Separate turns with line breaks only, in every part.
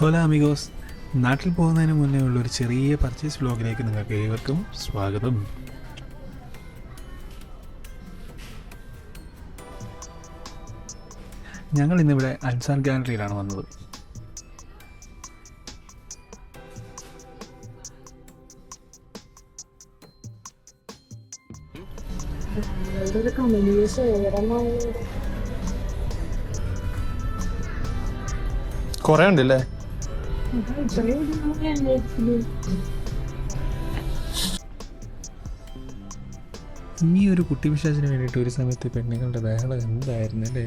Hello amigos, നാട്ടിൽ പോകുന്നതിന് മുന്നേ ഉള്ള ഒരു ചെറിയ പർച്ചേസ് വ്ലോഗിലേക്ക് നിങ്ങൾക്ക് ഏവർക്കും സ്വാഗതം. ഞങ്ങൾ ഇന്നിവിടെ അൻസാർ ഗാലറിയിലാണ് വന്നത്.
കൊറേ ഉണ്ടല്ലേ?
ഈ ഒരു കുട്ടി വിശ്വാസത്തിന് വേണ്ടിയിട്ട് ഒരു സമയത്ത് പെണ്ണുങ്ങളുടെ ബഹളം എന്തായിരുന്നു അല്ലേ?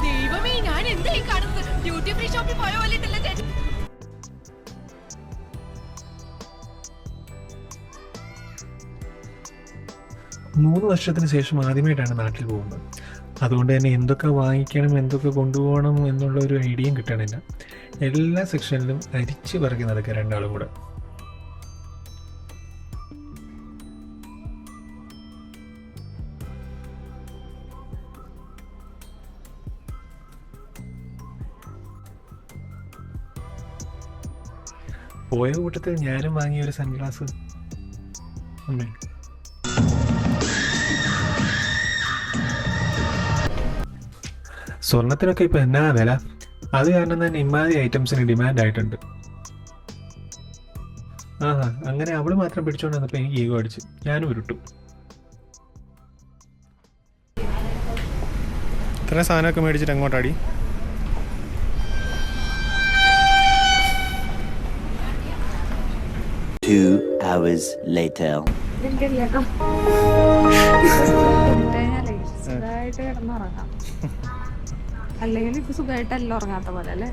ദൈവമേ, ഞാൻ എന്തായി കാണുന്നത്? ഡ്യൂട്ടി ഫ്രീ ഷോപ്പിൽ പോയ പോലെ ഉണ്ടല്ലോ ചേച്ചി.
3 വർഷത്തിന് ശേഷം ആദ്യമായിട്ടാണ് നാട്ടിൽ പോകുന്നത്. അതുകൊണ്ട് തന്നെ എന്തൊക്കെ വാങ്ങിക്കണം, എന്തൊക്കെ കൊണ്ടുപോകണം എന്നുള്ള ഒരു ഐഡിയയും കിട്ടണില്ല. എല്ലാ സെക്ഷനിലും അരിച്ച് പറക്കി നടക്കുക രണ്ടാളും കൂടെ. പോയ കൂട്ടത്തിൽ ഞാനും വാങ്ങിയ ഒരു സൺഗ്ലാസ്. അമ്മേ, സ്വർണത്തിനൊക്കെ ഇപ്പൊ എന്നാ വില! അത് കാരണം തന്നെ ഇമാതിരി ഐറ്റംസിന് ഡിമാൻഡ് ആയിട്ടുണ്ട്. അങ്ങനെ അവള് മാത്രം പിടിച്ചോണ്ട് വന്നപ്പോ എനിക്ക് ഈഗോ അടിച്ച് ഞാനും ഉരുട്ടു.
ഇത്ര സാധനമൊക്കെ മേടിച്ചിട്ട് എങ്ങോട്ടാടി?
അല്ലെങ്കിൽ ഇപ്പൊ സുഖമായിട്ടല്ല ഉറങ്ങാത്ത പോലെ അല്ലേ?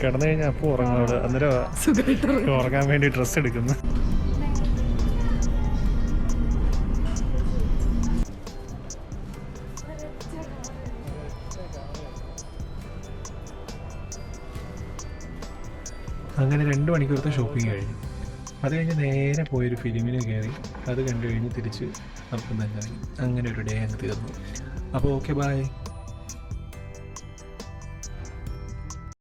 കിടന്നു കഴിഞ്ഞാൽ അപ്പൊ ഉറങ്ങാട്. അന്നേരം ഉറങ്ങാൻ വേണ്ടി ഡ്രസ്സ് എടുക്കുന്നു.
അങ്ങനെ 2 മണിക്കൂറത്തെ ഷോപ്പിംഗ് കഴിഞ്ഞു. അത് കഴിഞ്ഞ് നേരെ പോയൊരു ഫിലിമിന് കയറി. അത് കണ്ടു കഴിഞ്ഞ് തിരിച്ച് അപ്പം തന്നെ അങ്ങനെ ഒരു ഡേ അങ്ങ് തീർന്നു. അപ്പോൾ ഓക്കെ, ബൈ.